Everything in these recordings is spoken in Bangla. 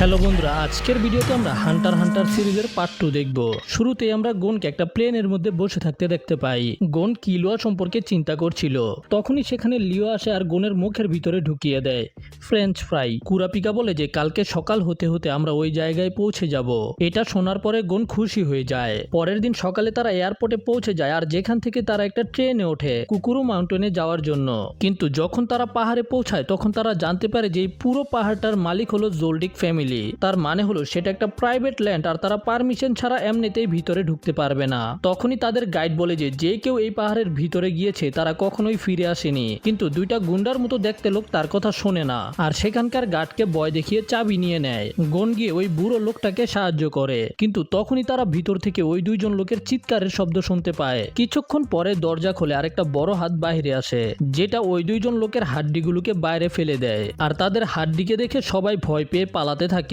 হ্যালো বন্ধুরা, আজকের ভিডিওতে আমরা হান্টার হান্টার সিরিজের পার্ট 2 দেখব। শুরুতেই আমরা গোনকে একটা প্লেনের মধ্যে বসে থাকতে দেখতে পাই। গোন কিলোয়া সম্পর্কে চিন্তা করছিল, তখনই সেখানে লিও আসে আর গোনের মুখের ভিতরে ঢুকিয়ে দেয় ফ্রেঞ্চ ফ্রাই। কুরাপিকা বলে যে কালকে সকাল হতে হতে আমরা ওই জায়গায় পৌঁছে যাব। এটা শোনার পরে গোন খুশি হয়ে যায়। পরের দিন সকালে তারা এয়ারপোর্টে পৌঁছে যায় আর যেখান থেকে তারা একটা ট্রেনে ওঠে কুকুরু মাউন্টেনে যাওয়ার জন্য। কিন্তু যখন তারা পাহাড়ে পৌঁছায় তখন তারা জানতে পারে যে এই পুরো পাহাড়টার মালিক হলো জোলডিক ফ্যামিলি। তার মানে হলো সেটা একটা প্রাইভেট ল্যান্ড আর তারা পারমিশন ছাড়া এমনিতেই ভিতরে ঢুকতে পারবে না। তখনই তাদের গাইড বলে যে কেউ এই পাহাড়ের ভিতরে গিয়েছে তারা কখনোই ফিরে আসেনি। কিন্তু দুইটা গুন্ডার মতো দেখতে লোক তার কথা শোনে না আর সেখানকার গার্ডকে ভয় দেখিয়ে চাবি নিয়ে নেয়। গোন গিয়ে ওই বুড়ো লোকটাকে সাহায্য করে, কিন্তু তখনই তারা ভিতর থেকে ওই দুইজন লোকের চিৎকারের শব্দ শুনতে পায়। কিছুক্ষণ পরে দরজা খোলে আর একটা বড় হাত বাইরে আসে, যেটা ওই দুইজন লোকের হাড্ডিগুলোকে বাইরে ফেলে দেয়। আর তাদের হাড্ডিকে দেখে সবাই ভয় পেয়ে পালাতে থাকে।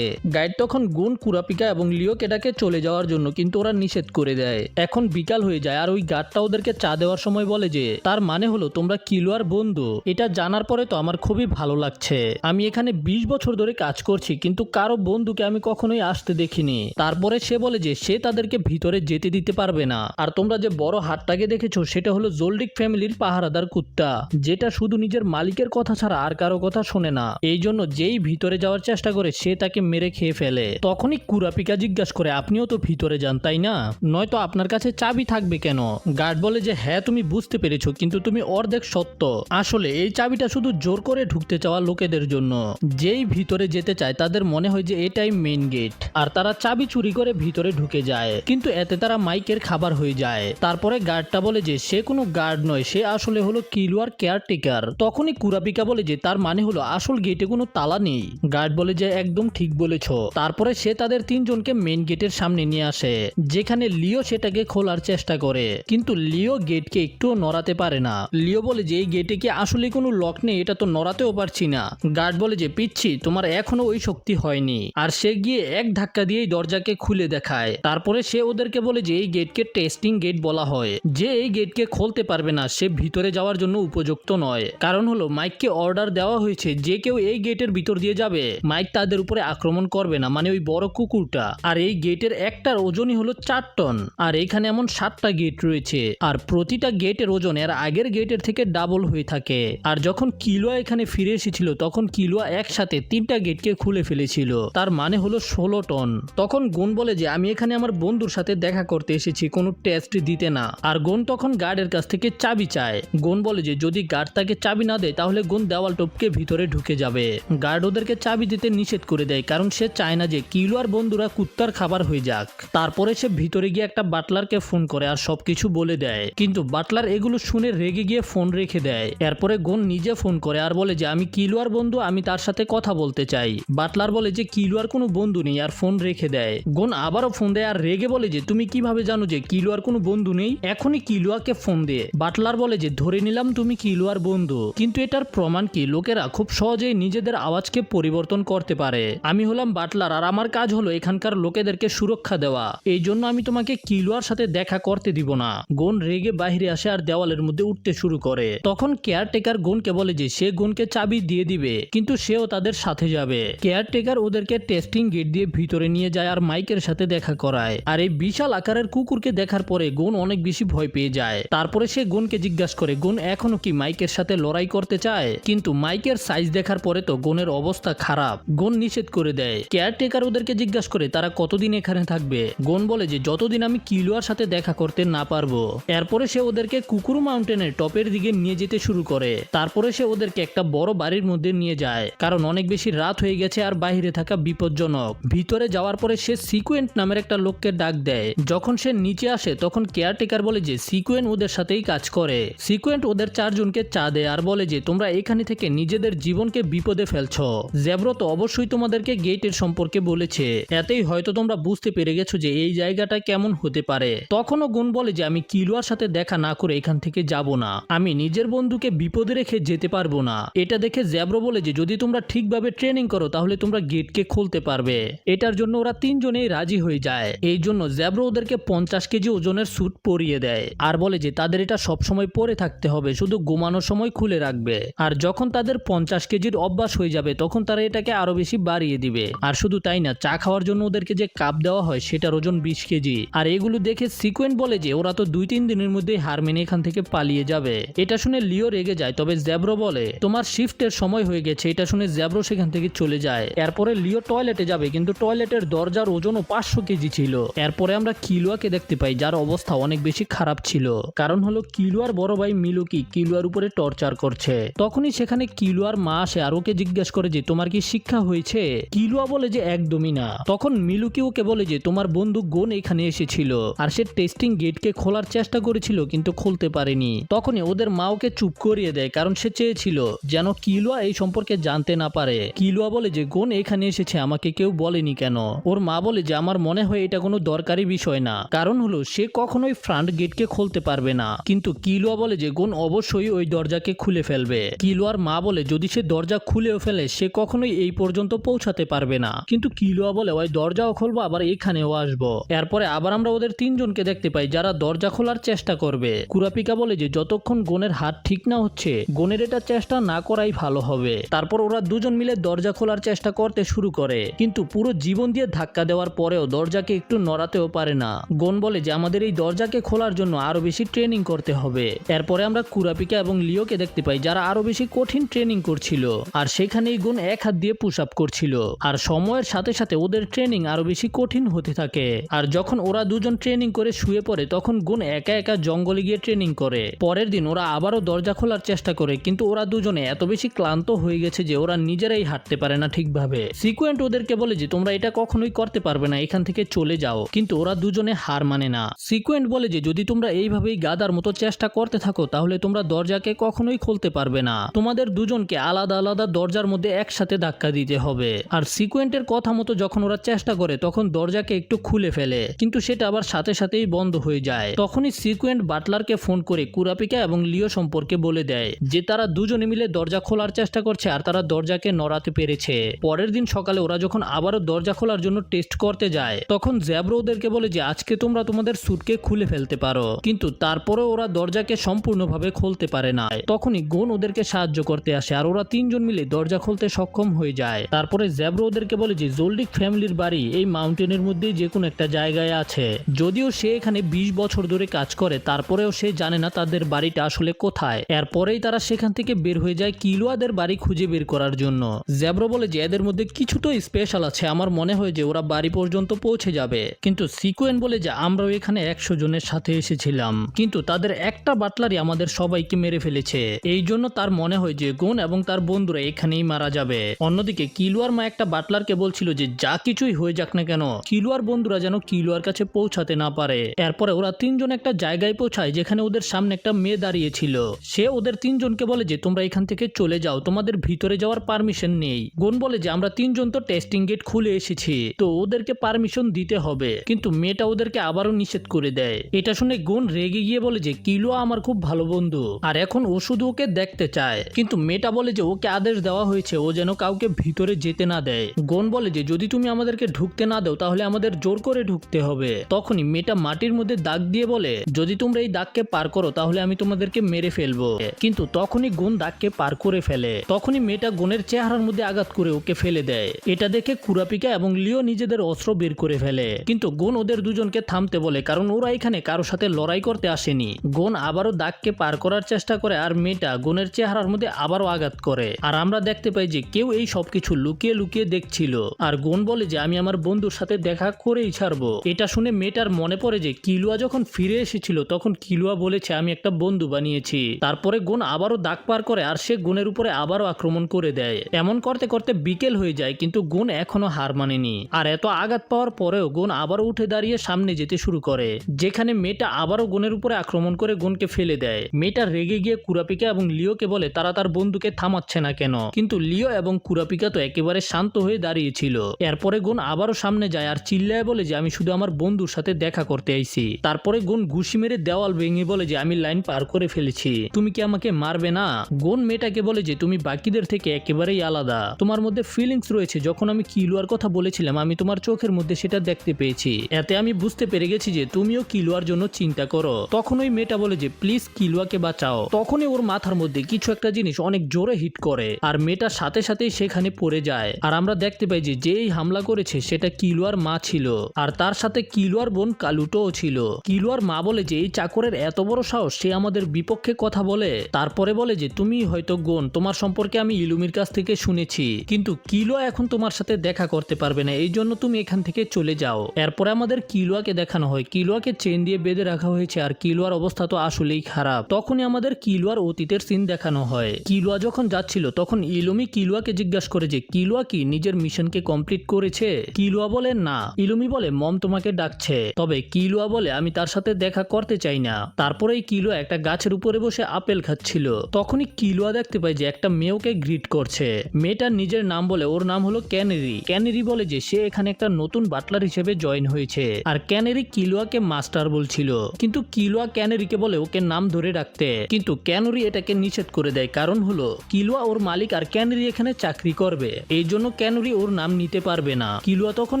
গাইড তখন গুন, কুরাপিকা এবং লিওকে ডাকে চলে যাওয়ার জন্য, কিন্তু ওরা নিষেধ করে দেয়। এখন বিকাল হয়ে যায় আর ওই গার্ডটা ওদেরকে চা দেওয়ার সময় বলে যে তার মানে হলো তোমরা কিলোয়ার বন্ধু। এটা জানার পরে তো আমার খুবই ভালো লাগছে। আমি এখানে 20 বছর ধরে কাজ করছি, কিন্তু কারো বন্ধুকে আমি কখনোই আসতে দেখিনি। তারপরে সে বলে যে সে তাদেরকে ভিতরে যেতে দিতে পারবে না। আর তোমরা যে বড় হাটটাকে দেখেছো সেটা হলো জোলডিক ফ্যামিলির পাহারাদার কুত্তা, যেটা শুধু নিজের মালিকের কথা ছাড়া আর কারো কথা শোনে না। এই জন্য যেই ভিতরে যাওয়ার চেষ্টা করে সে তাকে মেরে খেয়ে ফেলে। তখনই কুরাপিকা জিজ্ঞাসা করে আপনিও তো ভিতরে যান তাই না, নয়তো আপনার কাছে চাবি থাকবে কেন? গার্ড বলে যে হ্যাঁ তুমি বুঝতে পেরেছো, কিন্তু তুমি অর্ধেক সত্য। আসলে এই চাবিটা শুধু জোর করে ঢুকতে চাওয়া লোকেদের জন্য। যেই ভিতরে যেতে চায় তাদের মনে হয় যে এটাই মেইন গেট, আর তারা চাবি চুরি করে ভিতরে ঢুকে যায়। কিন্তু এতে তারা মাইকের খাবার হয়ে যায়। তারপরে গার্ডটা বলে যে সে কোনো গার্ড নয়, সে আসলে হলো কিলোয়ার কেয়ারটেকার। তখনই কুরাপিকা বলে যে তার মানে হলো আসল গেটে কোনো তালা নেই। গার্ড বলে যে একদম ঠিক বলেছ। তারপরে সে তাদের তিনজনকে মেইন গেটের সামনে নিয়ে আসে, যেখানে লিও সেটাকে খোলার চেষ্টা করে, কিন্তু লিও গেটকে একটুও নড়াতে পারে না। লিও বলে যে এই গেটে কি আসলে কোনো লক নেই, এটা তো নড়াতেও পারছি না। গার্ড বলে যে পিচ্ছি, তোমার এখনো ওই শক্তি হয়নি। আর সে গিয়ে এক ধাক্কা দিয়েই দরজাকে খুলে দেখায়। তারপরে সে ওদেরকে বলে যে এই গেটকে টেস্টিং গেট বলা হয়। যে এই গেটকে খুলতে পারবে না সে ভিতরে যাওয়ার জন্য উপযুক্ত নয়। কারণ হলো মাইককে অর্ডার দেওয়া হয়েছে যে কেউ এই গেটের ভিতর দিয়ে যাবে মাইক তাদের উপরে আক্রমণ করবে না, মানে ওই বড় কুকুরটা। আর এই গেটের একটার ওজনই হলো 4 টন। আর এখানে এমন 7টা গেট রয়েছে, আর প্রতিটা গেটের ওজন এর আগের গেটের থেকে ডাবল হয়ে থাকে। আর যখন কিলোয়া এখানে ফিরে এসেছিল তখন কিলোয়া একসাথে 3টা গেটকে খুলে ফেলেছিল, তার মানে হলো 16 টন। তখন গুন বলে যে আমি এখানে আমার বন্ধুর সাথে দেখা করতে এসেছি, কোনো টেস্ট দিতে না। আর গুন তখন গার্ডের কাছ থেকে চাবি চায়। গুন বলে যে যদি গার্ড তাকে চাবি না দেয় তাহলে গুন দেওয়াল টপকে ভিতরে ঢুকে যাবে। গার্ড ওদেরকে চাবি দিতে নিষেধ করে দেয়, কারণ সে চায় না যে কিলোয়ার বন্ধুরা কুত্তার খাবার হয়ে যাক। তারপরে সে ভিতরে গিয়ে একটা বাটলারকে ফোন করে আর সবকিছু বলে দেয়, কিন্তু বাটলার এগুলো শুনে রেগে গিয়ে ফোন রেখে দেয়। এরপরে গুন নিজে ফোন করে আর বলে যে আমি কিলোয়ার বন্ধু, আমি তার সাথে কথা বলতে চাই। বাটলার বলে যে কিলোয়ার কোনো বন্ধু নেই আর ফোন রেখে দেয়। গুন আবারও ফোন দেয় আর রেগে বলে যে তুমি কিভাবে জানো যে কিলোয়ার কোনো বন্ধু নেই? এখনই কিলোয়াকে ফোন দে। বাটলার বলে যে ধরে নিলাম তুমি কিলোয়ার বন্ধু, কিন্তু এটার প্রমাণ কি? লোকেরা খুব সহজেই নিজেদের আওয়াজকে পরিবর্তন করতে পারে। আমি হলাম বাটলার আর আমার কাজ হলো এখানকার লোকেদেরকে সুরক্ষা দেওয়া, এই জন্য আমি তোমাকে কিলোয়ার সাথে দেখা করতে দিব না। গুন রেগে বাইরে আসে আর দেওয়ালের মধ্যে উঠতে শুরু করে। তখন কেয়ারটেকার গুনকে বলে যে সে গুনকে চাবি দিয়ে দিবে, কিন্তু সেও তাদের সাথে যাবে। কেয়ারটেকার ওদেরকে টেস্টিং গেট দিয়ে ভিতরে নিয়ে যায় আর মাইকের সাথে দেখা করায়। আর এই বিশাল আকারের কুকুরকে দেখার পরে গুন অনেক বেশি ভয় পেয়ে যায়। তারপরে সে গুনকে জিজ্ঞাসা করে গুন এখনো কি মাইকের সাথে লড়াই করতে চায়, কিন্তু মাইকের সাইজ দেখার পরে তো গুনের অবস্থা খারাপ। গুন নিষেধ করে দেয়। কেয়ারটেকার ওদেরকে জিজ্ঞাসা করে তারা কতদিন এখানে থাকবে। গুন বলে যে যতদিন আমি কিলোয়ার সাথে দেখা করতে না পারবো। এরপরে সে ওদেরকে কুকুরু মাউন্টেনের টপের দিকে নিয়ে যেতে শুরু করে। তারপরে সে ওদেরকে একটা বড় বাড়ির মধ্যে নিয়ে যায়, কারণ অনেক বেশি রাত হয়ে গেছে আর বাইরে থাকা বিপজ্জনক। ভিতরে যাওয়ার পরে সে সিকুয়েন্ট নামের একটা লোককে ডাক দেয়। যখন সে নিচে আসে তখন কেয়ারটেকার বলে যে সিকুয়েন্ট ওদের সাথেই কাজ করে। সিকুয়েন্ট ওদের 4 জনকে চা দেয় আর বলে যে তোমরা এখানে থেকে নিজেদের জীবনকে বিপদে ফেলছো। জেব্রো তো অবশ্যই তোমাদেরকে গেটের সম্পর্কে বলেছে, এতেই হয়তো তোমরা বুঝতে পেরে গেছো যে এই জায়গাটা কেমন হতে পারে। তখনও গুন বলে যে আমি কিলোয়ার সাথে দেখা না করে এখান থেকে যাব না, আমি নিজের বন্ধুকে বিপদে রেখে যেতে পারবো না। এটা দেখে জেব্রো বলে যে যদি তোমরা ঠিকভাবে ট্রেনিং করো তাহলে তোমরা গেটকে খুলতে পারবে। এটা এটার জন্য ওরা তিনজনেই রাজি হয়ে যায়। এই জন্য জ্যাব্রো ওদেরকে 50 কেজি ওজনের স্যুট পরিয়ে দেয় আর বলে যে তাদের এটা সবসময় পরে থাকতে হবে, শুধু ঘুমানোর সময় খুলে রাখবে। আর যখন তাদের 50 কেজির অভ্যাস হয়ে যাবে তখন তারা এটাকে আরো বেশি বাড়িয়ে দিবে। আর শুধু তাই না, চা খাওয়ার জন্য ওদেরকে যে কাপ দেওয়া হয় সেটার ওজন 20 কেজি। আর এগুলো দেখে সিকোয়েন্ট বলে যে ওরা তো 2-3 দিনের মধ্যেই হার মেনে এখান থেকে পালিয়ে যাবে। এটা শুনে লিও রেগে যায়, তবে জ্যাব্রো বলে তোমার শিফটের সময় হয়ে গেছে। এটা শুনে জ্যাব্রো সেখান থেকে চলে যায়। এরপরে লিও টয়লেটে যাবে, কিন্তু টয়লেটের দরজার ওজনও 500 কেজি ছিল। এরপরে আমরা কিলুয়াকে দেখতে পাই, যার অবস্থা অনেক বেশি খারাপ ছিল। কারণ হলো কিলুয়ার বড় ভাই মিলুকি কিলুয়ার উপরে টর্চার করছে। তখনই সেখানে কিলুয়ার মা আসে আর ওকে জিজ্ঞেস করে যে তোমার কি শিক্ষা হয়েছে? কিলুয়া বলে যে একদমই না। তখন মিলুকি ওকে বলে যে তোমার বন্ধু গোন এখানে এসেছিল আর সে টেস্টিং গেটকে খোলার চেষ্টা করেছিল কিন্তু খুলতে পারেনি। তখনই ওদের মা ওকে চুপ করিয়ে দেয়, কারণ সে চেয়েছিল যেন কিলুয়া এই সম্পর্কে জানতে না পারে। কিলুয়া বলে যে গোন এখানে এসেছে আমাকে কেউ বলেনি কেন? ওর মা বলে যে আমার মনে হয় এটা কোনো দরকারি বিষয় না, কারণ হলো সে কখনোই ফ্রন্ট গেটকে খুলতে পারবে না। কিন্তু কিলুয়া বলে যে গোন অবশ্যই ওই দরজাকে খুলে ফেলবে। কিলুয়ার মা বলে যদি সে দরজা খুলেও ফেলে সে কখনোই এই পর্যন্ত পৌঁছাতে পারবে না। কিন্তু কিলুয়া বলে ওই দরজাও খুলবো আবার এখানেও আসবো। এরপরে আবার আমরা ওদের তিনজনকে দেখতে পাই যারা দরজা খোলার চেষ্টা করবে। কুরাপিকা বলে যে যতক্ষণ গোনের হাত ঠিক না হচ্ছে গোনের এটা চেষ্টা না করাই ভালো হবে। তারপর ওরা দুজন মিলে দরজা খোলার চেষ্টা করতে শুরু করে, কিন্তু পুরো জীবন দিয়ে ধাক্কা দেওয়ার পরেও দরজাকে একটু নড়াতেও পারে না। গোন বলে যে আমাদের এই দরজাকে খোলার জন্য আরো বেশি ট্রেনিং করতে হবে। এরপরে আমরা কুরাপিকা এবং লিওকে দেখতে পাই যারা আরো বেশি কঠিন ট্রেনিং করছিল। আর সেখানেই গোন এক হাত দিয়ে পুশ আপ করছিল। আর সময়ের সাথে সাথে ওদের ট্রেনিং আরো বেশি কঠিন হতে থাকে। আর যখন ওরা দুজন ট্রেনিং করে শুয়ে পড়ে তখন গোন একা একা জঙ্গলে গিয়ে ট্রেনিং করে। পরের দিন ওরা আবারও দরজা খোলার চেষ্টা করে, কিন্তু ওরা দুজনে এত বেশি ক্লান্ত হয়ে গেছে যে ওরা নিজেরাই হাঁটতে পারে না ঠিকভাবে। সিকোয়েন্ট ওদেরকে বলে যে তোমরা এটা কখনোই করতে পারবে না, এখান থেকে চলে যাও। কিন্তু ওরা দুজনে হার মানে না। সিকোয়েন্ট বলে যে যদি তোমরা এইভাবেই গাদার মতো চেষ্টা করতে থাকো তাহলে তোমরা দরজাকে কখনোই খুলতে পারবে না। তোমাদের দুজনকে আলাদা আলাদা দরজার মধ্যে একসাথে ধাক্কা দিতে হবে। আর সিকোয়েন্টের কথা মতো যখন ওরা চেষ্টা করে তখন দরজাকে একটু খুলে ফেলে, কিন্তু সেটা আবার সাথে সাথেই বন্ধ হয়ে যায়। তখনই সিকোয়েন্ট বাটলারকে ফোন করে কুরাপিকা এবং লিও সম্পর্কে বলে দেয় যে তারা দুজনে মিলে দরজা খোলার চেষ্টা করছে আর তারা দরজাকে নড়াতে পেরেছে। পরের দিন সকালে ওরা যখন আবারও দরজা খোলার জন্য টেস্ট করতে যায় তখন জ্যাব্রো ওদেরকে বলে যে আজকে তোমরা তোমাদের স্যুটকে খুলে ফেলতে পারো, কিন্তু তারপরেও ওরা দরজাকে সম্পূর্ণভাবে খুলতে পারে না। তখনই গোন ওদেরকে সাহায্য করতে আসে আর ওরা তিনজন মিলে দরজা খুলতে সক্ষম হয়ে যায়। তারপরে জ্যাব্রো ওদেরকে বলে যে জোলডিক ফ্যামিলির বাড়ি এই মাউন্টেনের মধ্যেই যে কোনো একটা জায়গায় আছে। যদিও সে এখানে 20 বছর ধরে কাজ করে তারপরেও সে জানে না তাদের বাড়িটা আসলে কোথায়। এরপরেই তারা সেখান থেকে বের হয়ে যায় কিলুয়াদের বাড়ি খুঁজে বের করার জন্য। জ্যাব্রো বলে যে এদের মধ্যে কিছু তো স্পেশাল আছে, আমার মনে হয় যে ওরা বাড়ি পর্যন্ত পৌঁছে যাবে। কিন্তু সিকোয়েন্ট বলে যে আমরাও এখানে 100 জনের সাথে এসেছিলাম, কিন্তু তাদের একটা বাটলারই আমাদের সবাইকে মেরে ফেলেছে। এই জন্য তার মনে হয় যে গোন এবং তার বন্ধুরা এখানেই মারা যাবে। অন্যদিকে কিলুয়ার মা একটা বাটলারকে বলছিল যে যা কিছুই হয়ে যাক না কেন কিলুয়ার বন্ধুরা যেন কিলুয়ার কাছে পৌঁছাতে না পারে। এরপরে ওরা তিনজন একটা জায়গায় পৌঁছায় যেখানে ওদের সামনে একটা মেয়ে দাঁড়িয়ে ছিল। সে ওদের তিনজনকে বলে যে তোমরা এখান থেকে চলে যাও, তোমাদের ভিতরে যাওয়ার পারমিশন নেই। গোন বলে যে আমরা তিনজন তো টেস্টিং গেট খুলে এসেছি, তো ওদেরকে পারমিশন দিতে হবে। কিন্তু মেয়েটা ওদেরকে আবারও নিষেধ করে দেয়। এটা শুনে গোন রেগে গিয়ে বলে যে কিলুয়া আমার খুব ভালো বন্ধু আর এখন ও শুধু ওকে দেখতে চায়। কিন্তু মেয়েটা বলে যে ওকে আদেশ দেওয়া হয়েছে ও যেন কাউকে ভিতরে যেতে না দেয়। গোন বলে যে যদি তুমি আমাদেরকে ঢুকতে না দাও তাহলে আমাদের জোর করে ঢুকতে হবে। তখনই মেয়েটা মাটির মধ্যে দাগ দিয়ে বলে যদি তোমরা এই দাগকে পার করো তাহলে আমি তোমাদেরকে মেরে ফেলবো। কিন্তু তখনই গোন দাগকে পার করে ফেলে। তখনই মেয়েটা গোনের চেহারার মধ্যে আঘাত করে ওকে ফেলে দেয়। এটা দেখে কুরাপিকা এবং লিও নিজেদের অস্ত্র বের করে ফেলে, কিন্তু গোন ওদের দুজনকে থামতে বলে কারণ ওরা এখানে কারো সাথে লড়াই করতে আসেনি। গোন আবারও দাগকে পার করার চেষ্টা করে আর মেয়েটা গোনের চেহারার মধ্যে আবারও আঘাত করে। আর আমরা দেখতে পাই যে কেউ এই সবকিছু লুকিয়ে লুকিয়ে দেখছিল। আর গোন বলে যে আমি আমার বন্ধুর সাথে দেখা করেই ছাড়বো। এটা শুনে মেয়েটার মনে পড়ে যে কিলুয়া যখন ফিরে এসেছিল তখন কিলুয়া বলেছে আমি একটা বন্ধু বানিয়েছি। তারপরে গোন আবারও দাগ পার করে আর সে গোনের উপরে আবারও আক্রমণ করে দেয়। এমন করতে করতে বিকেল হয়ে যায়, কিন্তু গোন এখনো হার মানেনি। আর এত আঘাত পাওয়ার পরেও গোন আবারও উঠে দাঁড়িয়ে সামনে যেতে শুরু করে, যেখানে মেয়েটা আবারও গোনের উপরে আক্রমণ করে গোনকে ফেলে দেয়। মেয়েটা রেগে গিয়ে কুরাপিকা এবং লিওকে বলে তারা তার বন্ধুকে থামাচ্ছে না কেন, কিন্তু লিও এবং কুরাপিকা তো একেবারে শান্ত হয়ে দাঁড়িয়েছিল। এরপরে গোন আবারও সামনে যায় আর চিল্লায় বলে যে আমি শুধু আমার বন্ধুর সাথে দেখা করতে আইছি। তারপরে গোন ঘুষি মেরে দেওয়াল ভেঙে বলে যে আমি লাইন পার করে ফেলেছি, তুমি কি আমাকে মারবে না? গোন মেয়েটাকে বলে যে তুমি বাকিদের থেকে একেবারেই আলাদা, তোমার মধ্যে ফিলিংস রয়েছে। যখন আমি কিলুয়ার কথা বলেছিলাম আমি তোমার চোখের মধ্যে সেটা দেখতে পেয়েছি, এতে আমি বুঝতে পেরে গেছি যে তুমিও কিলুয়ার জন্য চিন্তা করো। তখন ওই মেয়েটা বলে যে প্লিজ কিলুয়াকে বাঁচাও। তখনই ওর মাথার মধ্যে কিছু একটা জিনিস অনেক জোরে হিট করে আর মেয়েটার সাথে সাথেই সেখানে পড়ে যায়। আর আমরা দেখতে পাই যে যেই হামলা করেছে সেটা কিলুয়ার মা ছিল, আর তার সাথে কিলুয়ার বোন কালুটোও ছিল। কিলুয়ার মা বলে যে এই চাকরের এত বড় সাহস, সে আমাদের বিপক্ষে কথা বলে। তারপরে বলে যে তুমি হয়তো গোন, তোমার সম্পর্কে আমি ইলুমির কাছ থেকে শুনেছি, কিন্তু কিলুয়া এখন তোমার সাথে দেখা করতে পারবে না, এই জন্য তুমি এখান থেকে চলে যাও। এরপরে আমাদের কিলুয়াকে দেখানো হয়, কিলুয়াকে চেন দিয়ে বেঁধে রাখা হয়েছে আর কিলুয়ার অবস্থা তো আসলেই খারাপ। তখনই আমাদের কিলুয়ার অতীতের সিন দেখানো হয়। কিলুয়া যখন যাচ্ছিল তখন ইলুমি কিলুয়াকে জিজ্ঞাসা করে যে কিলুয়া কি নিজের মিশনকে কমপ্লিট করেছে। কিলুয়া বলে না। ইলুমি বলে মম তোমাকে ডাকছে, তবে কিলুয়া বলে আমি তার সাথে দেখা করতে চাই না। তারপরেই কিলুয়া একটা গাছের উপরে বসে আপেল খাচ্ছিল। তখনই কিলুয়া দেখতে পায় যে একটা মেয়েকে গ্রিট করছে। মেয়েটার নিজের নাম বলে, ওর নাম হলো ক্যানেরি। ক্যানেরি বলে যে সে এখানে একটা নতুন বাটলার হিসেবে জয়েন হয়েছে, আর ক্যানেরি কিলুয়াকে মাস্টার বলছিল, কিন্তু কিলুয়া ক্যানেরিকে বলে ওকে নাম ধরে রাখতে, কিন্তু ক্যানেরি এটাকে নিষেধ করে দেয়। কারণ হলো কিলুয়া ওর মালিক আর ক্যানেরি এখানে চাকরি করবে, এই জন্য ক্যানেরি ওর নাম নিতে পারবে না। কিলুয়া তখন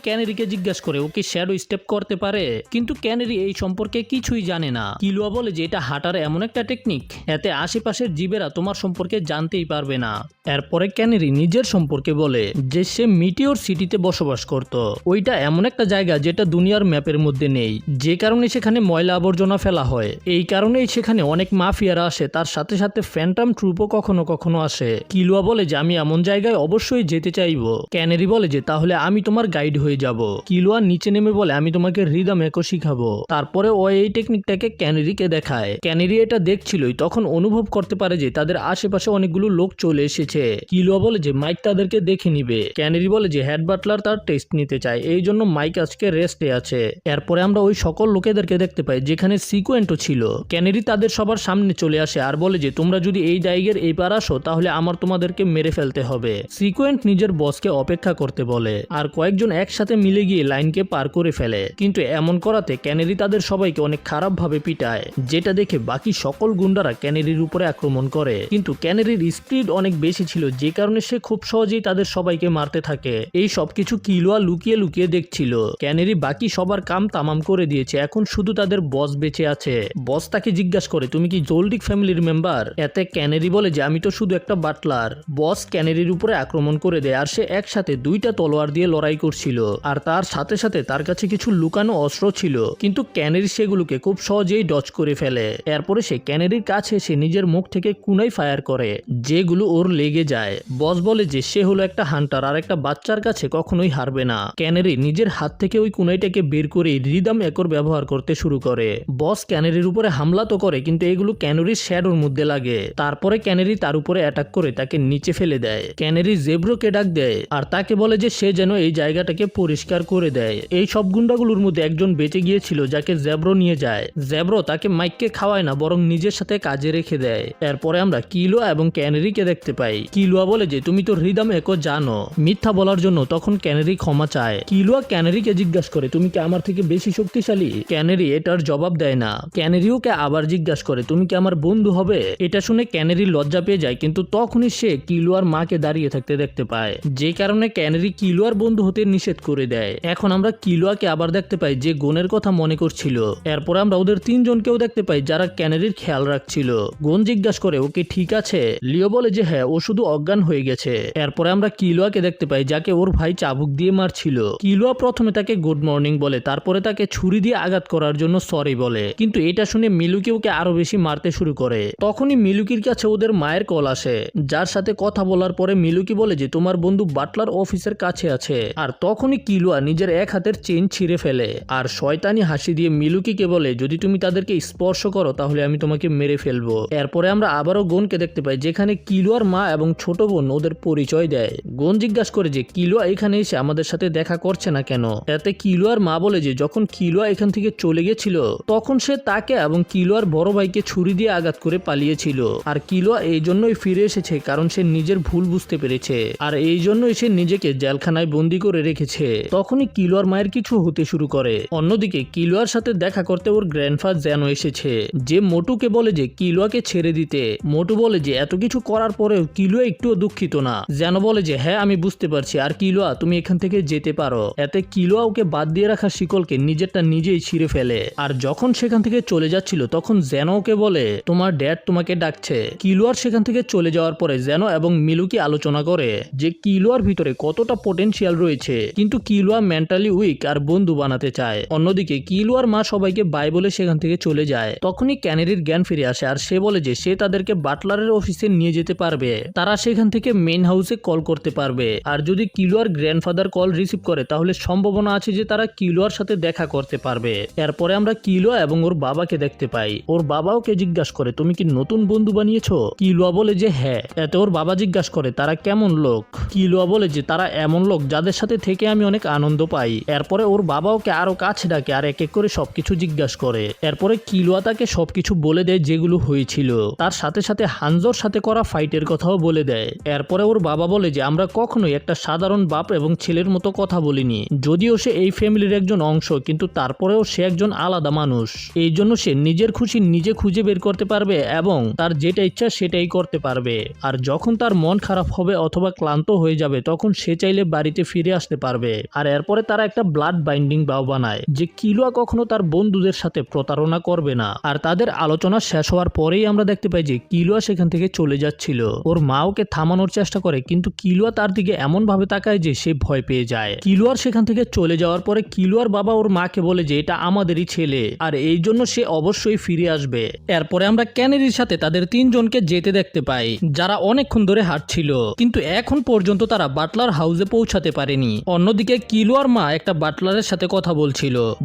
ক্যানেরিকে জিজ্ঞাসা করে ও কি শ্যাডো স্টেপ করতে পারে, কিন্তু ক্যানেরি এই সম্পর্কে কিছুই জানে না। কিলুয়া বলে যে এটা হাঁটার এমন একটা টেকনিক, এতে আশেপাশের জীবেরা তোমার সম্পর্কে জানতেই পারবে না। এরপরে ক্যানেরি নিজের সম্পর্কে বলে যে সে মিটিওর সিটিতে বসবাস করত, ওইটা এমন একটা জায়গা যেটা দুনিয়ার ম্যাপের মধ্যে নেই, যে কারণে সেখানে ময়লা আবর্জনা ফেলা হয়। এই কারণেই সেখানে অনেক মাফিয়ারা আসে, তার সাথে সাথে ফ্যান্টম ট্রুপও কখনো কখনো আসে। কিলুয়া বলে যে আমি এমন জায়গায় অবশ্যই যেতে চাইবো। ক্যানেরি বলে যে তাহলে আমি তোমার গাইড হয়ে যাব। কিলুয়া নিচে নেমে বলে আমি তোমাকে রিদম একো শিখাবো। তারপরে ও এই টেকনিকটাকে ক্যানেরিকে দেখায়। ক্যানেরি এটা দেখছিলই, তখন অনুভব করতে পারে যে তাদের আশেপাশে অনেকগুলো লোক চলে এসেছে। কিলুয়া বলে যে মাইক তাদেরকে দেখে নিবে। ক্যানেরি বলে যে হেড বাটলার তার টেস্ট নিতে চায়, এই জন্য মাইক আজকে রেস্টে আছে। এরপরে আমরা ওই সকল লোকেদেরকে দেখতে পাই যেখানে সিকোয়েন্টও ছিল। ক্যানেরি তাদের সবার সামনে চলে আসে আর বলে যে তোমরা যদি এই জায়গার এই পার আসো তাহলে আমার তোমাদেরকে মেরে ফেলতে হবে। সিকোয়েন্ট নিজের বসকে অপেক্ষা করতে বলে আর কয়েকজন একসাথে মিলে গিয়ে লাইনকে পার করে ফেলে, কিন্তু এমন করাতে ক্যানেরি তাদের সবাইকে অনেক খারাপ ভাবে পিটায়, যেটা দেখে বাকি সকল গুন্ডারা ক্যানেরির উপরে আক্রমণ করে। কিন্তু ক্যানেরির স্পিড অনেক বেশি ছিল, যে কারণে সে খুব সহজেই তাদের সবাইকে মারতে থাকে। এই সবকিছু কিলুয়া লুকিয়ে লুকিয়ে দেখছিল। ক্যানেরি বাকি সবার কাম তামাম করে দিয়েছে, এখন শুধু তাদের বস বেঁচে আছে। বস তাকে জিজ্ঞাসা করে তুমি কি জোলডিক ফ্যামিলির মেম্বার। এতে ক্যানেরি বলে যে আমি তো শুধু একটা বাটলার। বস ক্যানেরির উপরে আক্রমণ করে দেয় আর সে একসাথে দুইটা তলোয়ার দিয়ে লড়াই করছিল, আর তার সাথে সাথে তার কাছে কিছু লুকানো অস্ত্র ছিল, কিন্তু ক্যানেরি সেগুলোকে খুব সহজেই ডজ করে ফেলে। এরপরে সে ক্যানেরির কাছে এসে নিজের মুখ থেকে কুনাই ফায়ার করে, যেগুলো ওর লেগে যায়। বস বলে যে সে হলো একটা হান্টার আর একটা বাচ্চার কাছে কখনোই হারবে না। ক্যানেরি নিজের হাত থেকে ওই কুনাইটাকে বের করে রিদম একর ব্যবহার করতে শুরু করে। বস ক্যানেরির উপরে হামলা তো করে, কিন্তু এগুলো ক্যানেরির শ্যাডোর মধ্যে লাগে। তারপরে ক্যানেরি তার উপরে অ্যাটাক করে তাকে নিচে ফেলে দেয়। ক্যানেরি জেব্রোকে ডাক দেয় আর তাকে বলে যে সে যেন এই জায়গাটাকে পরিষ্কার করে দেয়। এই সব গুন্ডাগুলোর মধ্যে একজন বেঁচে গিয়েছিল যাকে জেব্রো নিয়ে যায়। জেব্রো তাকে মাইককে খাওয়ায় না, বরং নিজের সাথে কাজে রেখে দেয়। এরপরে আমরা কিলুয়া এবং ক্যানেরিকে দেখতে পাই। কিলুয়া বলে যে তুমি তো রিদম একো জানো, মিথ্যা বলার জন্য তখন ক্যানেরি ক্ষমা চায়। কিলুয়া ক্যানেরিকে জিজ্ঞাসা করে তুমি কি আমার থেকে বেশি শক্তিশালী। ক্যানেরি এটার জবাব দেয় না। ক্যানেরিওকে আবার জিজ্ঞাসা করে তুমি কি আমার বন্ধু হবে। এটা শুনে ক্যানেরি লজ্জা পেয়ে যায়, কিন্তু তখনই সে কিলুয়ার মাকে দাঁড়িয়ে থাকতে দেখতে পায়, যে কারণে ক্যানেরি কিলুয়ার বন্ধু হতে নিষেধ করে দেয়। এখন আমরা কিলুয়াকে আবার দেখতে পাই যে গোনের কথা মনে করছিল। এরপর আমরা ওদের তিনজনকেও দেখতে পাই যারা ক্যানেরির খেয়াল রাখছিল। গোন জিজ্ঞাসা করে ওকে ঠিক আছে। লিও বলে যে হ্যাঁ, ও শুধু অজ্ঞান হয়ে গেছে। এরপরে আমরা কিলুয়াকে দেখতে পাই যাকে ওর ভাই চাবুক দিয়ে মারছিল। কিলুয়া প্রথমে তাকে গুড মর্নিং বলে, তারপরে তাকে ছুরি দিয়ে আঘাত করার জন্য সরি বলে, কিন্তু এটা শুনে মিলুকি ওকে আরো বেশি মারতে শুরু করে। তখনই মিলুকির কাছে ওদের মায়ের কল আসে, যার সাথে কথা বলার পরে মিলুকি বলে যে তোমার বন্ধু বাটলার অফিসের কাছে আছে। আর তখনই কিলুয়া নিজের এক হাতের চেইন ছিঁড়ে ফেলে আর শয়তানি হাসি দিয়ে মিলুকিকে বলে যদি তুমি তাদেরকে স্পর্শ করো তাহলে আমি তোমাকে মেরে ফেলবো। এরপরে আমরা আবারও গোনকে দেখতে পাই, যেখানে কিলুয়ার মা এবং ছোট বোন ওদের পরিচয় দেয়। গোন জিজ্ঞাসা করে যে কিলুয়া এখানে এসে আমাদের সাথে দেখা করছে না কেন। এতে কিলুয়ার মা বলে যে যখন কিলুয়া এখান থেকে চলে গেছিল তখন সে তাকে এবং কিলুয়ার বড় ভাইকে ছুরি দিয়ে আঘাত করে পালিয়েছিল, আর কিলুয়া এই জন্যই ফিরে এসেছে কারণ সে নিজের ভুল বুঝতে পেরেছে, আর এই জন্যই সে নিজেকে জেলখানায় বন্দি করে রেখেছে। তখনই কিলুয়ার মায়ের কিছু হতে শুরু করে। অন্যদিকে কিলুয়ার সাথে দেখা করতে ওর গ্র্যান্ডফাদার জ্যানো এসেছে, যে মোটুকে বলে যে কিলুয়াকে ছেড়ে দিতে। মোটু বলে যে এত কিছু করার পরেও কিলুয়া একটুও দুঃখিত না। জ্যানো বলে যে হ্যাঁ আমি বুঝতে পারছি, আর কিলুয়া তুমি এখান থেকে যেতে পারো। এতে কিলোয়া ওকে বাদ দিয়ে রাখা শিকলকে নিজেরটা নিজেই ছিঁড়ে ফেলে। আর যখন সেখান থেকে চলে যাচ্ছিল তখন জেনো ওকে বলে তোমার ড্যাড তোমাকে ডাকছে। কিলোয়ার সেখান থেকে চলে যাওয়ার পরে জেনো এবং মিলুকি আলোচনা করে যে কিলোয়ার ভিতরে কতটা পটেনশিয়াল রয়েছে, কিন্তু কিলোয়া মেন্টালি উইক আর বন্ধু বানাতে চায়। অন্যদিকে কিলোয়ার মা সবাইকে বাই বলে সেখান থেকে চলে যায়। তখনই ক্যানেরির জ্ঞান ফিরে আসে আর সে বলে যে সে তাদেরকে বাটলারের অফিসে নিয়ে যেতে পারবে। তারা সেখান থেকে মেইন হাউসে কল করতে পারবে। আর যদি কিলোয়ার গ্র্যান্ডফাদার কল রিসিভ করে তাহলে সম্ভাবনা আছে যে তারা কিলোয়ার সাথে দেখা করতে পারবে। এরপরে আমরা কিলোয়া এবং ওর বাবাকে দেখতে পাই। ওর বাবা ওকে জিজ্ঞাসা করে তুমি কি নতুন বন্ধু বানিয়েছো? কিলোয়া বলে যে হ্যাঁ। এতে ওর বাবা জিজ্ঞাসা করে তারা কেমন লোক? কিলোয়া বলে যে তারা এমন লোক যাদের সাথে থেকে আমি অনেক আনন্দ পাই। এরপরে ওর বাবা ওকে আরো কাছে ডাকে আর এক এক করে সবকিছু জিজ্ঞাসা করে। এরপরে কিলোয়া তাকে সবকিছু বলে দেয় যেগুলো হয়েছিল। তার সাথে সাথে হানজোর সাথে করা ফাইটের কথাও বলে দেয়। এরপরে ওর বাবা বলে যে আমরা কখনোই একটা সাধারণ বাপ এবং ছেলের মতো কথা বলিনি। যদিও সে এই ফ্যামিলির একজন অংশ, কিন্তু তারপরেও সে একজন আলাদা মানুষ। এই জন্য সে নিজের খুশি নিজে খুঁজে বের করতে পারবে এবং তার যেটা ইচ্ছা সেটাই করতে পারবে। আর যখন তার মন খারাপ হবে অথবা ক্লান্ত হয়ে যাবে তখন সে চাইলে বাড়িতে ফিরে আসতে পারবে। আর এরপরে তারা একটা ব্লাড বাইন্ডিং বাও বানায় যে কিলোয়া কখনো তার বন্ধুদের সাথে প্রতারণা করবে না। আর তাদের আলোচনা শেষ হওয়ার পরেই আমরা দেখতে পাই যে কিলোয়া সেখান থেকে চলে যাচ্ছিল। ওর মা ওকে থামানোর চেষ্টা করে, কিন্তু কিলোয়া তার দিকে এমন ভাবে তাকায় যে সে ভয় পেয়ে যায়। কিলোয়ার সেখান থেকে চলে যাওয়ার পরে কিলোয়ার বাবা ওর মাকে বলে যে এটা আমাদেরই ছেলে আর এই জন্য সে অবশ্যই ফিরে আসবে। এরপরে আমরা ক্যানেরির সাথে তাদের তিনজনকে যেতে দেখতে পাই যারা অনেকক্ষণ ধরে হাঁটছিল, কিন্তু এখন পর্যন্ত তারা বাটলার হাউসে পৌঁছাতে পারেনি। অন্যদিকে কিলোয়ার মা একটা বাটলারের সাথে কথা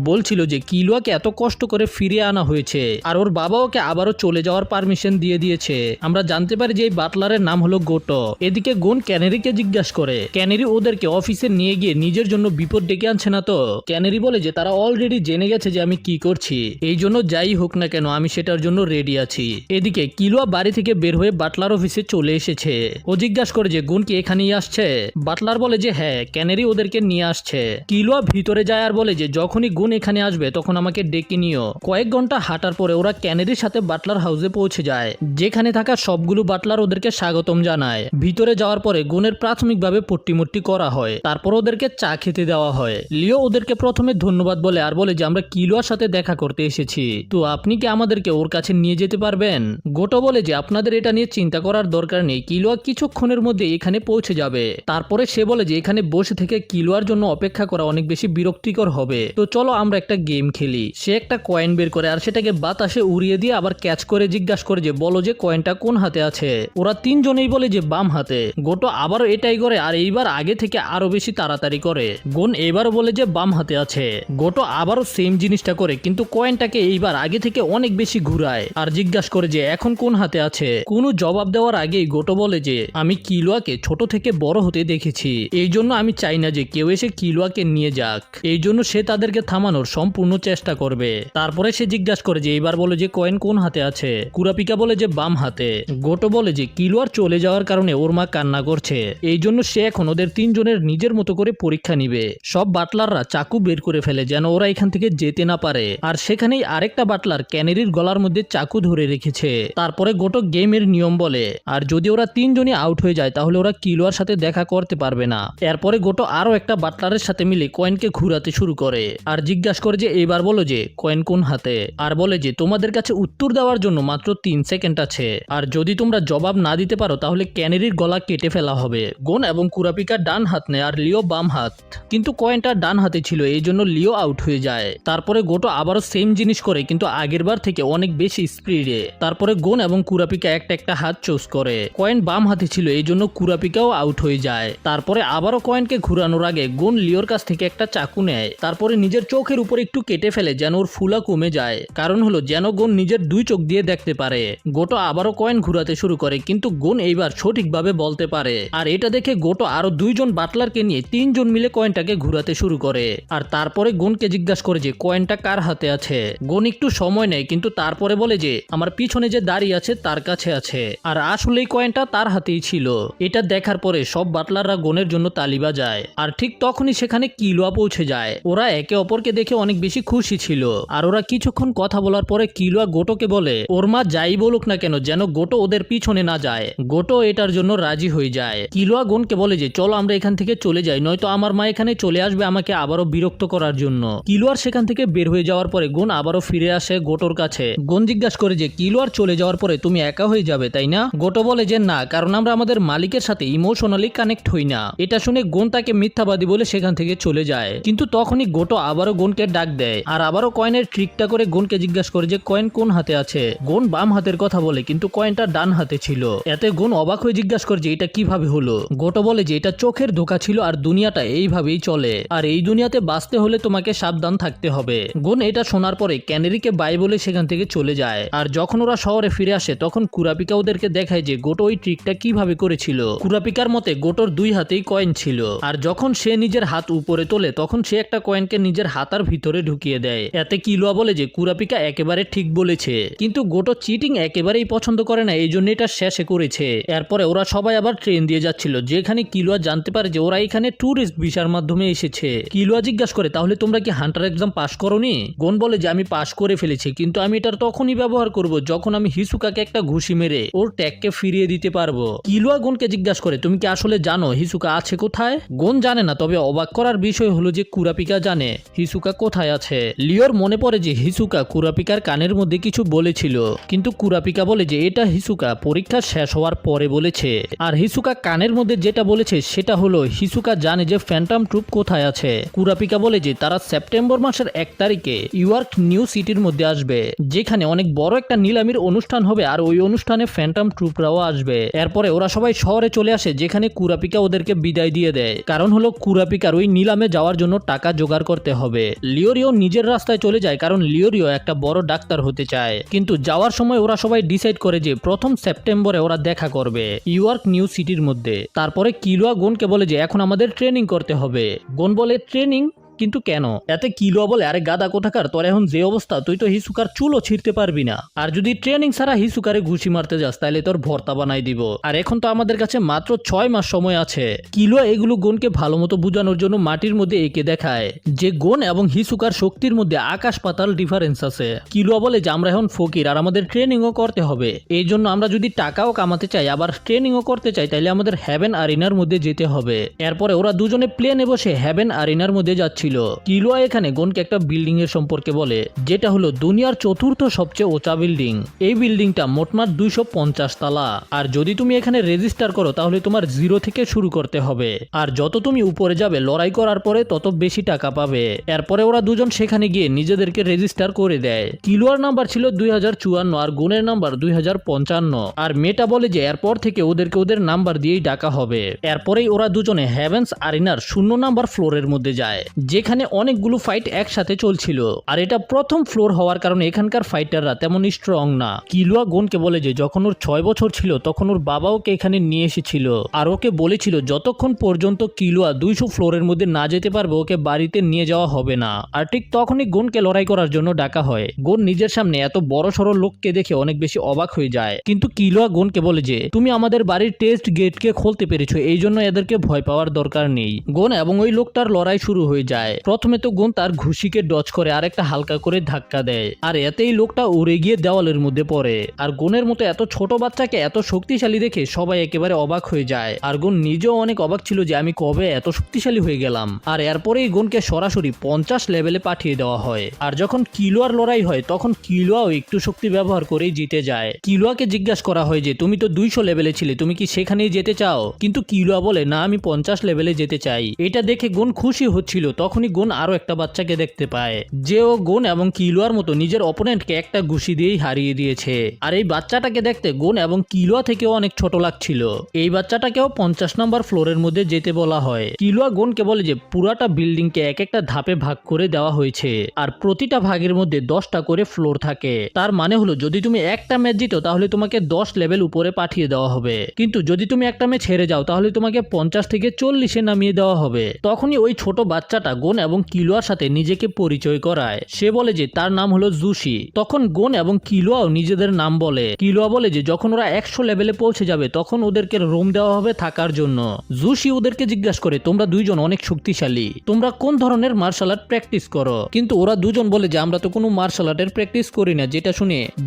বলছিল যে কিলোয়াকে এত কষ্ট করে ফিরিয়ে আনা হয়েছে আর ওর বাবা ওকে আবারও চলে যাওয়ার পারমিশন দিয়ে দিয়েছে। আমরা জানতে পারি যে এই বাটলারের নাম হলো গোটো। এদিকে গুন ক্যানেরিকে জিজ্ঞাসা করে ক্যানেরি ওদেরকে অফিসে নিয়ে গিয়ে নিজের জন্য বিপদ ডেকে আনছে না তো? ক্যানেরি বলে যে তারা অলরেডি জেনে গেছে যে আমি কি করছি, এই জন্য যাই হোক না কেন আমি সেটার জন্য রেডি আছি। এদিকে কিলোয়া বাড়ি থেকে বের হয়ে বাটলার অফিসে চলে এসেছে। ও জিজ্ঞাসা করে যে গুন কি এখানেই আসছে? বাটলার বলে যে হ্যাঁ, ক্যানেরি ওদেরকে নিয়ে আসছে। কিলোয়া ভিতরে যায় আর বলে যে যখনই গুন এখানে আসবে তখন আমাকে ডেকে নিও। কয়েক ঘন্টা হাঁটার পরে ওরা ক্যানেরির সাথে বাটলার হাউসে পৌঁছে যায়, যেখানে থাকা সবগুলো বাটলার ওদেরকে স্বাগতম জানায়। ভিতরে যাওয়ার পরে গুনের প্রাথমিকভাবে পট্টিমট্টি করা হয়, তারপর ওদেরকে চা খেতে দেওয়া হয়। লিও ওদেরকে প্রথমে ধন্যবাদ বলে আর বলে যে আমরা কিলোয়ার সাথে দেখা করতে এসেছি, তো আপনি কি আমাদেরকে ওর কাছে নিয়ে যেতে পারবেন? গোটো বলে যে আপনাদের এটা নিয়ে চিন্তা করার দরকার নেই, কিলোয়া কিছুক্ষণের মধ্যে এখানে পৌঁছে যাবে। তারপরে সে বলে যে এখানে বসে থেকে কিলোয়ার জন্য অপেক্ষা করা অনেক বেশি বিরক্তিকর হবে, তো চলো আমরা একটা গেম খেলি। সে একটা কয়েন বের করে আর সেটাকে বাতাসে উড়িয়ে দিয়ে আবার ক্যাচ করে জিজ্ঞাসা করে যে বলো যে কয়েনটা কোন হাতে আছে? ওরা তিনজনেই বলে যে বাম হাতে। গোটো আবারও এটাই করে আর এইবার আগে থেকে আরো বেশি তাড়াতাড়ি করে। গুন এবারও বলে যে বাম হাতে আছে। গোটো আবারও সেম জিনিসটা করে, কিন্তু কয়েনটাকে এইবার আগে থেকে অনেক বেশি ঘুরায় আর জিজ্ঞাসা করে যে এখন কোন হাতে আছে। কোনো জবাব দেওয়ার আগেই গোটো বলে যে আমি কিলোয়াকে ছোট থেকে বড় হতে দেখেছি, এই জন্য আমি চাই না যে কেউ এসে কিলোয়াকে নিয়ে যাক, এই জন্য সে তাদেরকে থামানোর সম্পূর্ণ চেষ্টা করবে। তারপরে সে জিজ্ঞাসা করে যে এইবার বলে যে কয়েন কোন হাতে আছে? কুরাপিকা বলে যে বাম হাতে। গোটো বলে যে কিলোয়ার চলে যাওয়ার কারণে ওর মা কান্না করছে, এই জন্য সে এখন ওদের তিনজনের নিজের মতো করে পরীক্ষা নিবে। সব বাটলাররা চাকু বের করে ফেলে যেন ওরা এখান থেকে যেতে না পারে, আর সেখানেই আরেকটা বাটলার ক্যানেরির গলার মধ্যে চাকু ধরে রেখেছে। তারপরে গোটো গেমের নিয়ম বলে, আর যদি ওরা তিনজনই আউট হয়ে যায় তাহলে ওরা কিলোয়ার সাথে দেখা করতে পারবে না। এরপরে গোটো আরো একটা বাটলারের সাথে মিলে কয়েনকে ঘুরাতে শুরু করে আর জিজ্ঞাসা করে যে এবার বলো যে কয়েন কোন হাতে? আর বলে যে তোমাদের কাছে উত্তর দেওয়ার জন্য মাত্র 3 সেকেন্ড আছে, আর যদি তোমরা জবাব না দিতে পারো তাহলে ক্যানেরির গলা কেটে ফেলা হবে। গুন এবং কুরাপিকা ডান হাত নেয় আর লিও বাম হাত, কিন্তু কয়েনটা ডান হাতে ছিল এই জন্য লিও আউট হয়ে যায়। তারপরে গোটো আবারও সেম জিনিস করে, কিন্তু আগের বার থেকে অনেক বেশি স্পিডে। তারপরে গুন এবং কুরাপিকা একটা হাত চুজ করে, কয়েন বাম হাতে ছিল এই জন্য কুরাপিকাও আউট হয়ে যায়। তারপরে আবারও কয়েনকে ঘুরানোর আগে গুন লিওর কাছ থেকে একটা চাকু নেয়, তারপরে নিজের চোখের উপর একটু কেটে ফেলে যেন ওর ফুলা কমে যায়, কারণ হলো যেন গুন নিজের 2 চোখ দিয়ে দেখতে পারে। গোটো আবারও কয়েন ঘুরাতে শুরু করে, কিন্তু গুন এইবার সঠিকভাবে বলতে পারে, আর এটা দেখে গোটো আরো 2 জন বাটলারকে নিয়ে 3 জন মিলে কয়েনটাকে ঘুরাতে শুরু করে। আর তারপরে গুনকে জিজ্ঞাসা করে যে কয়েনটা কার হাতে আছে। গুন একটু সময় নেয়, কিন্তু তারপরে বলে যে আমার পিছনে যে দাঁড়িয়ে আছে তার কাছে আছে, আর আসলেই কয়েনটা তার হাতেই ছিল। এটা দেখার পরে সব বাটলাররা গুনের জন্য তালি বাজায়, আর ঠিক তখনই সেখানে কিলোয়া পৌঁছে যায়। ওরা একে অপরকে দেখে অনেক বেশি খুশি ছিল, আর ওরা কিছুক্ষণ কথা বলার পরে কিলোয়া গোটোকে বলে ওর মা যাই বলুক না কেন যেন গোটো ওদের পিছনে না যায়। গোটো এটার জন্য রাজি হয়ে যায়। কিলোয়া গুনকে বলে যে চলো আমরা এখান থেকে থেকে চলে যাই, নয়তো আমার মা এখানে চলে আসবে আমাকে আবারও বিরক্ত করার জন্য। কিলোয়ার সেখান থেকে বের হয়ে যাওয়ার পরে গুণ আবারও ফিরে আসে গোটোর কাছে। গুণ জিজ্ঞাসা করে যে কিলোয়ার চলে যাওয়ার পরে তুমি একা হয়ে যাবে তাই না? গোটো বলে যে না, কারণ আমরা আমাদের মালিকের সাথে ইমোশনালি কানেক্ট হই না। এটা শুনে গুণ তাকে মিথ্যাবাদী বলে সেখান থেকে চলে যায়। কিন্তু তখনই গোটো আবারও গুণকে ডাক দেয় আর আবারও কয়েনের ট্রিকটা করে গুণকে জিজ্ঞাসা করে যে কয়েন কোন হাতে আছে। গুণ বাম হাতের কথা বলে কিন্তু কয়েনটা ডান হাতে ছিল। এতে গুণ অবাক হয়ে জিজ্ঞাসা করে যে এটা কিভাবে হলো। গোটো বলে যে এটা চোখের ধোঁকা ছিল আর দুনিয়াটা এইভাবেই চলে, আর এই দুনিয়াতে বাঁচতে হলে তোমাকে সাবধান থাকতে হবে। গুণ এটা শোনার পরে ক্যানারিকে বাই বলে সেখান থেকে চলে যায়। আর যখন ওরা শহরে ফিরে আসে তখন কুরাপিকা ওদেরকে দেখায় যে গোটো ওই ট্রিকটা কিভাবে করেছিল। কুরাপিকার মতে গোটোর দুই হাতেই কয়েন ছিল, আর যখন সে নিজের হাত উপরে তোলে তখন সে একটা কয়েনকে নিজের হাতার ভিতরে ঢুকিয়ে দেয়। এতে কিলোয়া বলে যে কুরাপিকা একেবারে ঠিক বলেছে, কিন্তু গোটো চিটিং একেবারেই পছন্দ করে না, এই জন্য এটা শেষে করেছে। এরপরে ওরা সবাই আবার ট্রেন দিয়ে যাচ্ছিল, যেখানে কিলোয়া জানতে পারে যে ওরা এখানে ট্যুরিস্ট ভিসার মাধ্যমে এসেছে। কিলোয়া জিজ্ঞাসা করে তাহলে তোমরা কি হান্টার এক্সাম পাস করোনি? গুণ বলে যে আমি পাস করে ফেলেছি, কিন্তু আমি এটার তখনই ব্যবহার করব যখন আমি হিসুকাকে একটা ঘুষি মেরে ওর ট্যাগকে ফিরিয়ে দিতে পারবো। কিলোয়া গুণকে জিজ্ঞাসা করে তুমি কি আসলে জানো হিসুকা আছে কোথায়? গুণ জানে না, তবে অবাক করার বিষয় হলো যে কুরাপিকা জানে হিসুকা কোথায় আছে। লিওর মনে পড়ে যে হিসুকা কুরাপিকার কানের মধ্যে কিছু বলেছিল, কিন্তু কুরাপিকা বলে যে এটা হিসুকা পরীক্ষা শেষ হওয়ার পরে বলেছে। আর হিসুকা কানের মধ্যে যেটা বলেছে সেটা হলো হিসুকা জানে যে ফ্যান্টম ট্রুপ কোথায় আছে। কুরাপিকা বলে যে তারা সেপ্টেম্বর মাসের 1 তারিখে ইয়র্ক নিউ সিটির মধ্যে আসবে, যেখানে অনেক বড় একটা নিলামির অনুষ্ঠান হবে, আর ওই অনুষ্ঠানে ফ্যান্টম ট্রুপরাও আসবে। এরপরে ওরা সবাই শহরে চলে আসে, যেখানে কুরাপিকা ওদেরকে বিদায় দিয়ে দেয়, কারণ হলো কুরাপিকার ওই নিলামে যাওয়ার জন্য টাকা জোগাড় করতে হবে। লিওরিও নিজের রাস্তায় চলে যায়, কারণ লিওরিও একটা বড় ডাক্তার হতে চায়। কিন্তু যাওয়ার সময় ওরা সবাই ডিসাইড করে যে 1 সেপ্টেম্বরে ওরা দেখা করবে ইয়র্ক নিউ সিটির মধ্যে। তারপরে কিলোয়া গুণকে বলে যে এখন আমাদের ট্রেনিং করতে হবে। গুণ বলে ট্রেনিং? কিন্তু কেন? এতে কিলোয়া বলে আরে গাদা কোথাকার, তোর এখন যে অবস্থা তুই তো হিসুকার চুলও ছিঁড়তে পারবি না, আর যদি ট্রেনিং ছাড়া হিসুকারে ঘুষি মারতে যাস তাহলে তোর ভর্তা বানাই দিব, আর এখন তো আমাদের কাছে মাত্র 6 মাস সময় আছে। কিলোয়া এগুলো গুণকে ভালো মতো বোঝানোর জন্য মাটির মধ্যে এঁকে দেখায় যে গুণ এবং হিসুকার শক্তির মধ্যে আকাশ পাতাল ডিফারেন্স আছে। কিলোয়া বলে যে আমরা এখন ফকির আর আমাদের ট্রেনিংও করতে হবে, এই জন্য আমরা যদি টাকাও কামাতে চাই আবার ট্রেনিংও করতে চাই তাহলে আমাদের হ্যাভেন আরিনার মধ্যে যেতে হবে। এরপরে ওরা দুজনে প্লেনে বসে হ্যাভেন আরিনার মধ্যে যাচ্ছে। কিলোয়া এখানে গুণকে একটা বিল্ডিং এর সম্পর্কে বলে, যেটা হলো দুনিয়ার 4র্থ সবচেয়ে উঁচা বিল্ডিং। এই বিল্ডিংটা মোটমাট 250 তলা, আর যদি তুমি এখানে রেজিস্টার করো তাহলে তোমার 0 থেকে শুরু করতে হবে, আর যত তুমি উপরে যাবে লড়াই করার পরে তত বেশি টাকা পাবে। এরপরে ওরা দুজন সেখানে গিয়ে নিজেদেরকে রেজিস্টার করে দেয়। কিলোয়ার নাম্বার ছিল 2054 আর গুণের নাম্বার 2055, আর মেয়েটা বলে যে এরপর থেকে ওদেরকে ওদের নাম্বার দিয়েই ডাকা হবে। এরপরেই ওরা দুজনে হ্যাভেন্স আরিনার 0 নাম্বার ফ্লোরের মধ্যে যায়, যেখানে অনেকগুলো ফাইট একসাথে চলছিল, আর এটা প্রথম ফ্লোর হওয়ার কারণে এখানকার ফাইটাররা তেমন স্ট্রং না। কিলোয়া গুণকে বলে যে যখন ওর 6 বছর ছিল তখন ওর বাবা ওকে এখানে নিয়ে এসেছিল, আর ওকে বলেছিল যতক্ষণ পর্যন্ত কিলোয়া 200 ফ্লোরের মধ্যে না যেতে পারবে ওকে বাড়িতে নিয়ে যাওয়া হবে না। আর ঠিক তখনই গুণকে লড়াই করার জন্য ডাকা হয়। গুণ নিজের সামনে এত বড় সড়ো লোককে দেখে অনেক বেশি অবাক হয়ে যায়, কিন্তু কিলোয়া গুণকে বলে যে তুমি আমাদের বাড়ির টেস্ট গেটকে খুলতে পেরেছো, এই জন্য এদেরকে ভয় পাওয়ার দরকার নেই। গুণ এবং ওই লোকটার লড়াই শুরু হয়ে যায়। প্রথমে তো গুণ তার ঘুষিকে ডজ করে আর একটা হালকা করে ধাক্কা দেয়, আর এতেই লোকটা উড়ে গিয়ে দেওয়ালের মধ্যে পড়ে। আর গুণের মতো এত ছোট বাচ্চাকে এত শক্তিশালী দেখে সবাই একেবারে অবাক হয়ে যায়, আর গুণ নিজেও অনেক অবাক ছিল যে আমি কবে এত শক্তিশালী হয়ে গেলাম। আর এরপরেই গুণকে সরাসরি 50 লেভেলে পাঠিয়ে দেওয়া হয়। আর যখন কিলোয়ার লড়াই হয় তখন কিলোয়াও একটু শক্তি ব্যবহার করেই জিতে যায়। কিলোয়াকে জিজ্ঞাসা করা হয় যে তুমি তো 200 লেভেলে ছিলে, তুমি কি সেখানেই যেতে চাও? কিন্তু কিলোয়া বলে না, আমি 50 লেভেলে যেতে চাই। এটা দেখে গুণ খুশি হচ্ছিল, তখনই গুণ আরো একটা বাচ্চাকে দেখতে পায় যে ও গুণ এবং কিলোয়ার মতো নিজের অপোনেন্টকে একটা ঘুষি দিয়েই হারিয়ে দিয়েছে। আর এই বাচ্চাটাকে দেখতে গুণ এবং কিলোয়া থেকেও অনেক ছোট লাগছিল। এই বাচ্চাটাকেও 50 নম্বর ফ্লোরের মধ্যে যেতে বলা হয়। কিলোয়া গুণকে বলে যে পুরাটা বিল্ডিংকে এক একটা ধাপে ভাগ করে দেওয়া হয়েছে, আর প্রতিটা ভাগের মধ্যে 10টা করে ফ্লোর থাকে। তার মানে হলো যদি তুমি একটা ম্যাচ জিতো তাহলে তোমাকে 10 লেভেল উপরে পাঠিয়ে দেওয়া হবে, কিন্তু যদি তুমি একটা ম্যাচ হেরে যাও তাহলে তোমাকে 50 থেকে 40-এ নামিয়ে দেওয়া হবে। তখনই ওই ছোট বাচ্চাটা গোন এবং কিলোয়ার সাথে নিজেকে পরিচয় করায়। সে বলে যে তার নাম হলো জুসি। তখন গোন এবং কিলোয়াও নিজেদের নাম বলে। কিলোয়া বলে যে যখন ওরা 100 লেভেলে পৌঁছে যাবে তখন ওদেরকে রুম দেওয়া হবে থাকার জন্য। জুসি ওদেরকে জিজ্ঞাসা করে তোমরা দুইজন অনেক শক্তিশালী, তোমরা কোন ধরনের মার্শাল আর্ট প্র্যাকটিস করো? কিন্তু ওরা দুজন বলে যে আমরা তো কোনো মার্শাল আর্টের প্র্যাকটিস করি না।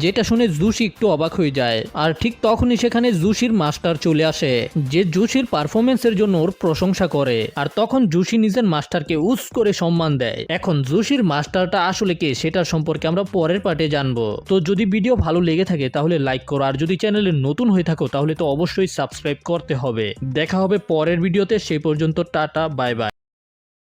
যেটা শুনে জুসি একটু অবাক হয়ে যায়। আর ঠিক তখনই সেখানে জুসির মাস্টার চলে আসে, যে জুসির পারফরমেন্সের জন্য ওর প্রশংসা করে। আর তখন জুসি নিজের মাস্টারকে উস করে সম্মান দেয়। এখন জুসির মাস্টারটা আসলে কে সেটার সম্পর্কে আমরা পরের পার্টে জানবো। তো যদি ভিডিও ভালো লেগে থাকে তাহলে লাইক করো, আর যদি চ্যানেলে নতুন হয়ে থাকো তাহলে তো অবশ্যই সাবস্ক্রাইব করতে হবে। দেখা হবে পরের ভিডিওতে, সেই পর্যন্ত টাটা বাই বাই।